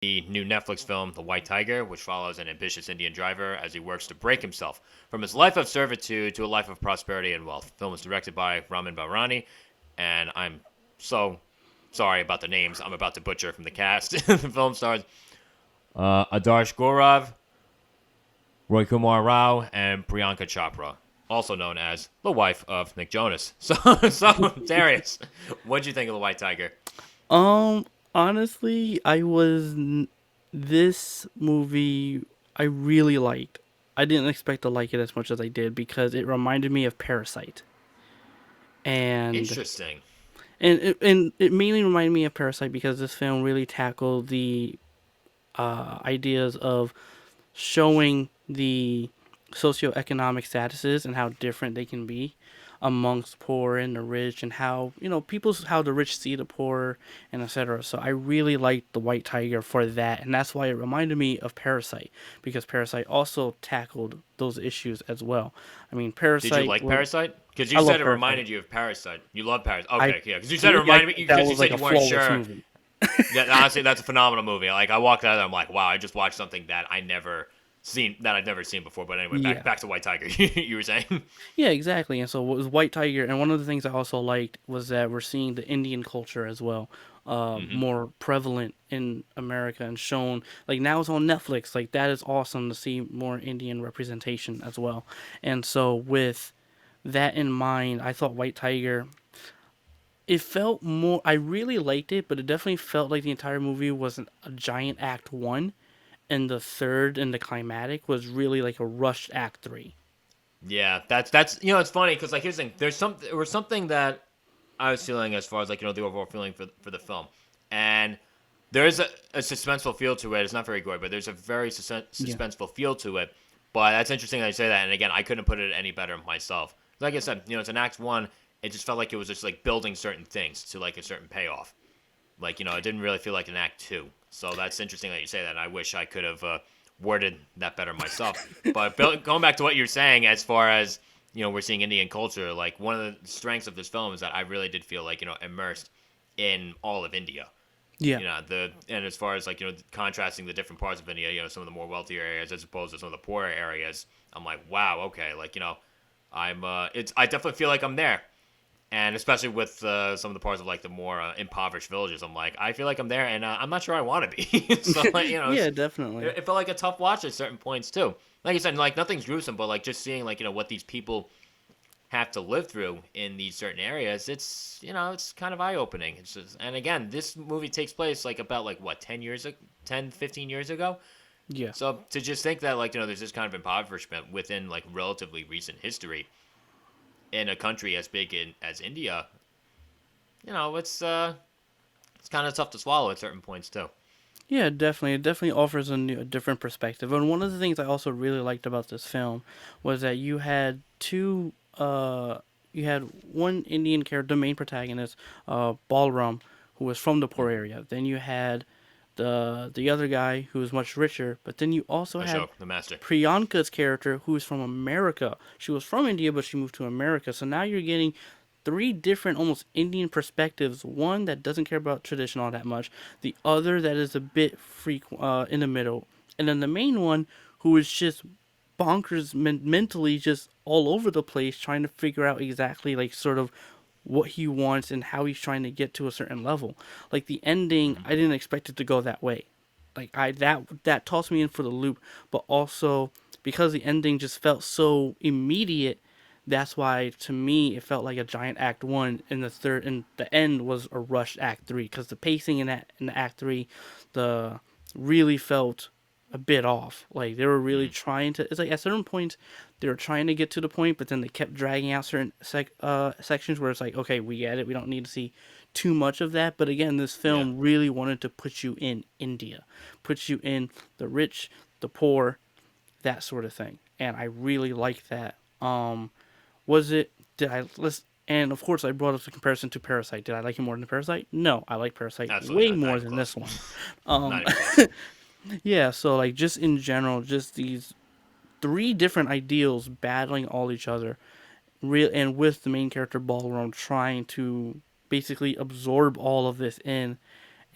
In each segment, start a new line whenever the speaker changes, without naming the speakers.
the new Netflix film, The White Tiger, which follows an ambitious Indian driver as he works to break himself from his life of servitude to a life of prosperity and wealth. The film was directed by Ramin Bahrani, and I'm so sorry about the names I'm about to butcher from the cast. The film stars Adarsh Gourav, Rajkummar Rao, and Priyanka Chopra, also known as the wife of Nick Jonas. So Darius, what'd you think of The White Tiger?
Um, Honestly, this movie I really liked. I didn't expect to like it as much as I did because it reminded me of Parasite. And
Interesting.
and it mainly reminded me of Parasite because this film really tackled the ideas of showing the socioeconomic statuses and how different they can be amongst poor and the rich, and how how the rich see the poor, and etc. So I really liked The White Tiger for that, and that's why it reminded me of Parasite, because Parasite also tackled those issues as well. I mean,
Did you
Parasite
like
was
Parasite? Because
I
you
love
said it
Parasite.
reminded you of Parasite. You love Parasite.
I
Okay, yeah. Because you
To
said it
me, I
reminded me.
think that
Because you
was like
said
a
you weren't
flawless
sure.
movie.
That honestly, that's a phenomenal movie. Like I walked out of there, I'm like, wow, I just watched something that I'd never seen before. But anyway, back
Yeah.
back to White Tiger. You were saying?
Yeah, exactly. And so it was White Tiger, and one of the things I also liked was that we're seeing the Indian culture as well,
Mm-hmm.
more prevalent in America and shown. Like now it's on Netflix. Like that is awesome to see more Indian representation as well. And so with that in mind, I thought White Tiger. It felt more. I really liked it, but it definitely felt like the entire movie wasn't a giant act one, and the third and the climatic was really like a rushed act three.
Yeah, that's it's funny because like here's the thing. There was something that I was feeling as far as like the overall feeling for the film, and there is a suspenseful feel to it. It's not very gory, but there's a very
Yeah.
suspenseful feel to it. But that's interesting that you say that. And again, I couldn't put it any better myself. Like I said, it's an act one. It just felt like it was just like building certain things to like a certain payoff. Like it didn't really feel like an act two. So that's interesting that you say that. I wish I could have worded that better myself. But going back to what you're saying, as far as we're seeing Indian culture. Like one of the strengths of this film is that I really did feel like immersed in all of India.
Yeah.
And as far as like contrasting the different parts of India, some of the more wealthier areas as opposed to some of the poorer areas, I'm like, wow, okay, like I definitely feel like I'm there, and especially with some of the parts of like the more impoverished villages, I'm like, I feel like I'm there, and I'm not sure I want to be. So like,
Yeah, definitely.
it felt like a tough watch at certain points too. Like I said, like nothing's gruesome, but like just seeing like what these people have to live through in these certain areas, it's kind of eye opening. It's just, and again, this movie takes place like about like what 15 years ago.
Yeah.
So to just think that like there's this kind of impoverishment within like relatively recent history in a country as big as India, it's kind of tough to swallow at certain points too.
Yeah, definitely. It definitely offers a different perspective. And one of the things I also really liked about this film was that you had one Indian character, the main protagonist, Balram, who was from the poor
Mm-hmm.
area. Then you had the other guy who was much richer, but then you also had
Ashok, the master.
Priyanka's character who is from America. She was from India, but she moved to America. So now you're getting three different almost Indian perspectives. One that doesn't care about tradition all that much, the other that is a bit in the middle, and then the main one who is just bonkers mentally, just all over the place, trying to figure out exactly like sort of what he wants and how he's trying to get to a certain level. Like the ending,
Mm-hmm.
I didn't expect it to go that way. Like that tossed me in for the loop, but also because the ending just felt so immediate, that's why to me it felt like a giant act one, and the end was a rushed act three, because the pacing in the act three, the really felt a bit off. Like they were really
Mm-hmm.
trying to. It's like at certain points they were trying to get to the point, but then they kept dragging out certain sections where it's like, okay, we get it. We don't need to see too much of that. But again, this
Yeah.
film really wanted to put you in India, put you in the rich, the poor, that sort of thing, and I really like that. Was it? Did I listen? And of course, I brought up the comparison to Parasite. Did I like it more than Parasite? No, I like Parasite
Absolutely
way
not. Not
more
even
than
close.
this one.
Not
Um,
even close.
yeah. So like, just in general, just these three different ideals battling all each other, real, and with the main character Ballroom trying to basically absorb all of this in,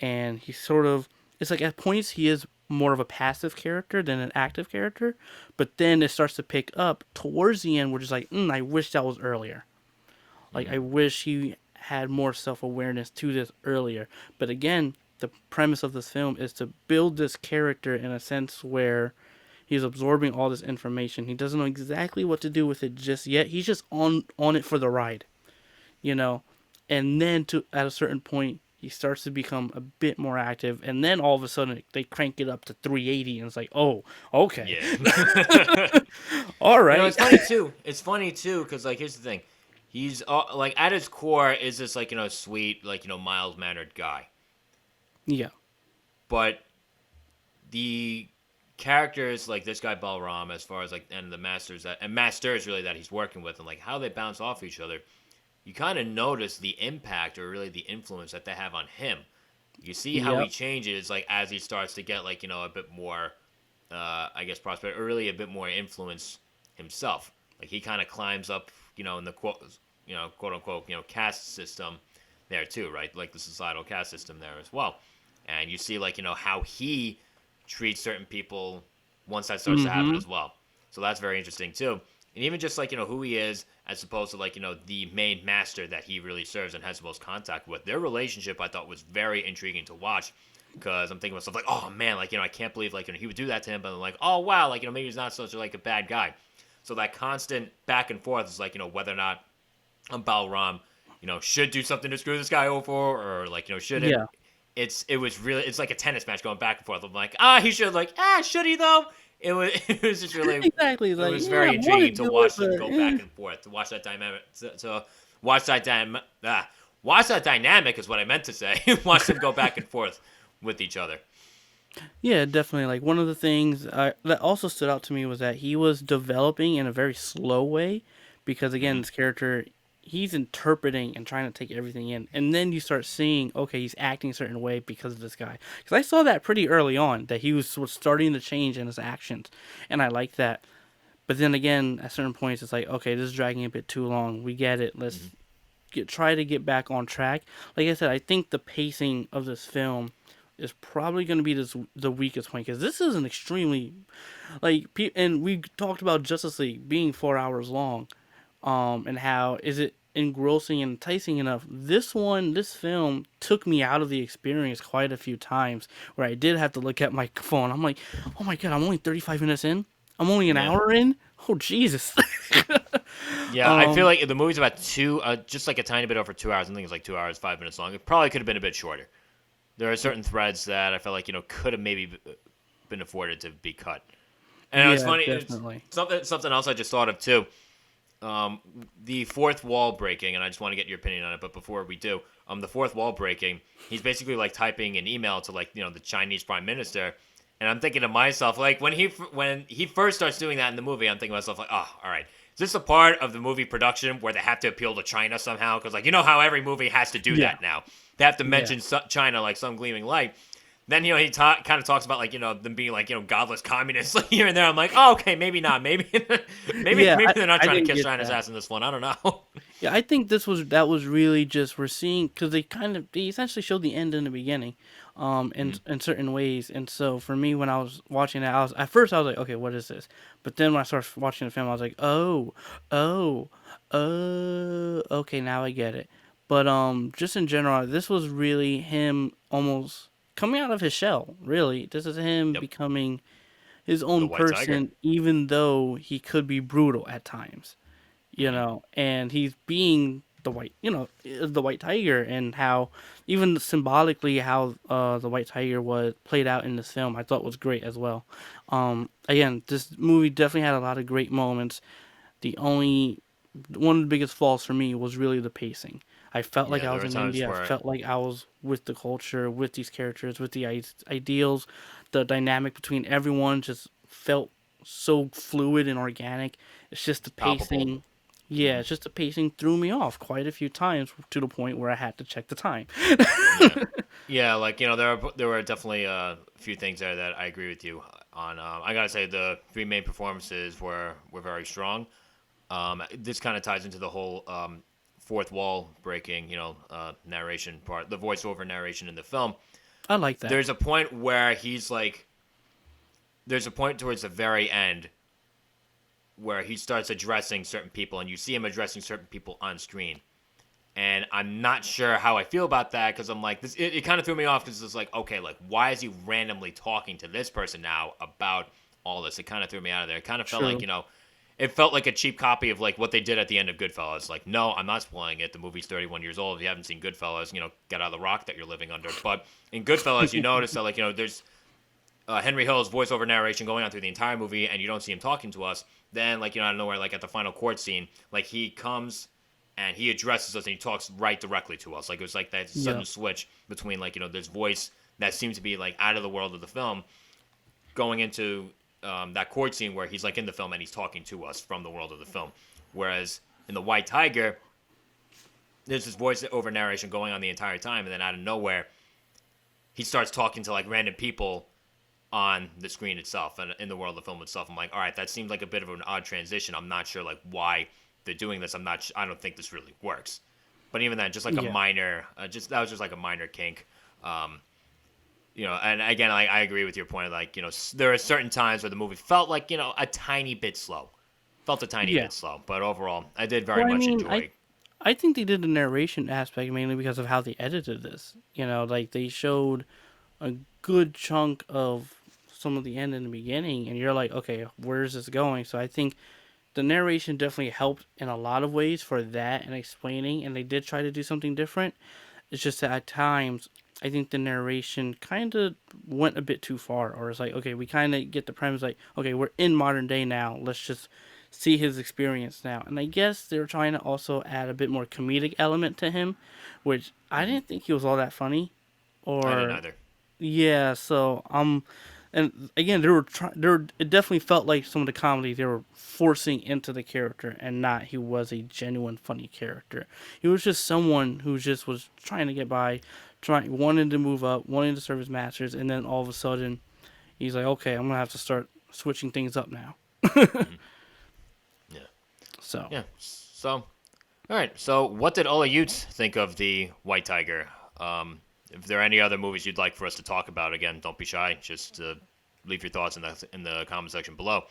and he sort of it's like at points he is more of a passive character than an active character, but then it starts to pick up towards the end, which is like, I wish that was earlier. Like
Mm-hmm.
I wish he had more self awareness to this earlier. But again, the premise of this film is to build this character in a sense where he's absorbing all this information. He doesn't know exactly what to do with it just yet. He's just on it for the ride, you know. And then to at a certain point he starts to become a bit more active, and then all of a sudden they crank it up to 380 and it's like, "Oh, okay.
Yeah.
All
You know,
right."
it's funny too. It's funny too because like here's the thing, he's like at his core is this like sweet like mild mannered guy,
Yeah.
but the characters like this guy Balram as far as like and the masters really that he's working with and like how they bounce off each other, you kind of notice the impact or really the influence that they have on him. You see how he
Yep.
changes like as he starts to get like a bit more I guess prosperity or really a bit more influence himself. Like he kind of climbs up, in the quote unquote, caste system there too, right? Like the societal caste system there as well. And you see like, how he treats certain people once that starts to happen
Mhm.
as well. So that's very interesting too. And even just like, who he is as opposed to like, the main master that he really serves and has the most contact with. Their relationship I thought was very intriguing to watch because I'm thinking to myself like, oh man, like, I can't believe like, he would do that to him, but I'm like, oh wow, like, maybe he's not such like a bad guy. So that constant back and forth is like, whether or not Balram, should do something to screw this guy over or like, shouldn't.
Yeah.
It's like a tennis match going back and forth. I'm like, he should should he though? It was it was just really
Exactly. It's
it
like,
was
yeah, I
very
want to
intriguing to
do it,
watch them
but
go back and forth, to watch that dynamic, to watch that watch that dynamic is what I meant to say. Watch them go back and forth with each other.
yeah, definitely. Like one of the things that also stood out to me was that he was developing in a very slow way, because again,
Hmm.
this character, he's interpreting and trying to take everything in, and then you start seeing, okay, he's acting a certain way because of this guy. Because I saw that pretty early on that he was starting to change in his actions, and I like that. But then again, at certain points, it's like, okay, this is dragging a bit too long. We get it.
Hmm.
Let's try to get back on track. Like I said, I think the pacing of this film is probably going to be the weakest point, because this is an extremely and we talked about Justice League being 4 hours long, and how is it engrossing and enticing enough. This film took me out of the experience quite a few times, where I did have to look at my phone. I'm like, oh my god, I'm only 35 minutes in. I'm only an
Yeah.
hour in. Oh Jesus.
Yeah, I feel
um,
like the movie's about just like a tiny bit over 2 hours. I think it's like 2 hours, 5 minutes long. It probably could have been a bit shorter. There are certain threads that I felt like could have maybe been afforded to be cut. And it's
yeah,
funny. It's
definitely.
something else I just thought of too. The fourth wall breaking, and I just want to get your opinion on it. But before we do, the fourth wall breaking, he's basically like typing an email to like the Chinese prime minister, and I'm thinking to myself like when he first starts doing that in the movie, I'm thinking to myself like, oh, all right. Is this a part of the movie production where they have to appeal to China somehow? Because like how every movie has to do
Yeah,
that now. They have to
yeah.
mention China like some gleaming light. Then he kind of talks about like them being like godless communists like, here and there. I'm like, oh okay, maybe not, maybe
Yeah,
maybe they're not
I
trying to
didn't
kiss
get
China's
that.
ass in this one. I don't know.
Yeah, I think that was really just we're seeing, because they essentially showed the end in the beginning,
Hmm.
in certain ways. And so for me, when I was watching that, I was like, okay, what is this? But then when I started watching the film, I was like, oh, okay, now I get it. But just in general, this was really him almost coming out of his shell. Really, this is him
Yep,
becoming his
the
own
White Tiger.
person, even though he could be brutal at times,
Hmm.
and he's being the white tiger. And how even symbolically how the white tiger was played out in this film, I thought was great as well. Again, this movie definitely had a lot of great moments. The only One of the biggest flaws for me was really the pacing. I felt like
Yeah,
I
there
was
were
in
times
India. I
where
felt like I was with the culture, with these characters, with the ideals. The dynamic between everyone just felt so fluid and organic. It's just the
it's palpable.
pacing. Yeah,
Hmm.
it's just the pacing threw me off quite a few times, to the point where I had to check the time.
Yeah, yeah, like there were definitely a few things there that I agree with you on. I gotta say the three main performances were very strong. This kind of ties into the whole fourth wall breaking, narration part, the voiceover narration in the film.
I like that.
there's a point where he's like, there's a point towards the very end where he starts addressing certain people, and you see him addressing certain people on screen. And I'm not sure how I feel about that because I'm like, this. It kind of threw me off because it's like, okay, like why is he randomly talking to this person now about all this? It kind of threw me out of there. It kind of felt like,
True.
it felt like a cheap copy of like what they did at the end of Goodfellas. Like, no, I'm not spoiling it. The movie's 31 years old. If you haven't seen Goodfellas, get out of the rock that you're living under. But in Goodfellas, you notice that like, there's Henry Hill's voiceover narration going on through the entire movie, and you don't see him talking to us. Then, like, out of nowhere, like at the final court scene, like he comes and he addresses us and he talks right directly to us. Like it was like that sudden
Yeah.
switch between like this voice that seemed to be like out of the world of the film going into that court scene where he's like in the film and he's talking to us from the world of the film. Whereas in the White Tiger, there's this voice over narration going on the entire time, and then out of nowhere, he starts talking to like random people on the screen itself and in the world of the film itself. I'm like, all right, that seems like a bit of an odd transition. I'm not sure like why they're doing this. I don't think this really works. But even then, just like a
Yeah.
minor, that was just like a minor kink. And again, I agree with your point. Like, there are certain times where the movie felt like, a tiny bit slow. Felt a tiny
Yeah.
bit slow. But overall, I did very
Well, I
much
mean,
enjoy.
I think they did the narration aspect mainly because of how they edited this. Like they showed a good chunk of some of the end in the beginning, and you're like, okay, where's this going? So I think the narration definitely helped in a lot of ways for that and explaining, and they did try to do something different. It's just that at times, I think the narration kind of went a bit too far, or it's like, okay, we kind of get the premise, like, okay, we're in modern day now. Let's just see his experience now. And I guess they were trying to also add a bit more comedic element to him, which I
Mhm.
didn't think he was all that funny.
I didn't
Or
either.
yeah, so and again, it definitely felt like some of the comedy they were forcing into the character, and not he was a genuine funny character. He was just someone who just was trying to get by, trying wanting to move up, wanting to serve his masters, and then all of a sudden he's like, okay, I'm gonna have to start switching things up now.
Mhm. Yeah.
So
Yeah. So, all right. So, what did all of you think of the White Tiger? If there are any other movies you'd like for us to talk about, again, don't be shy. Just leave your thoughts in the comment section below.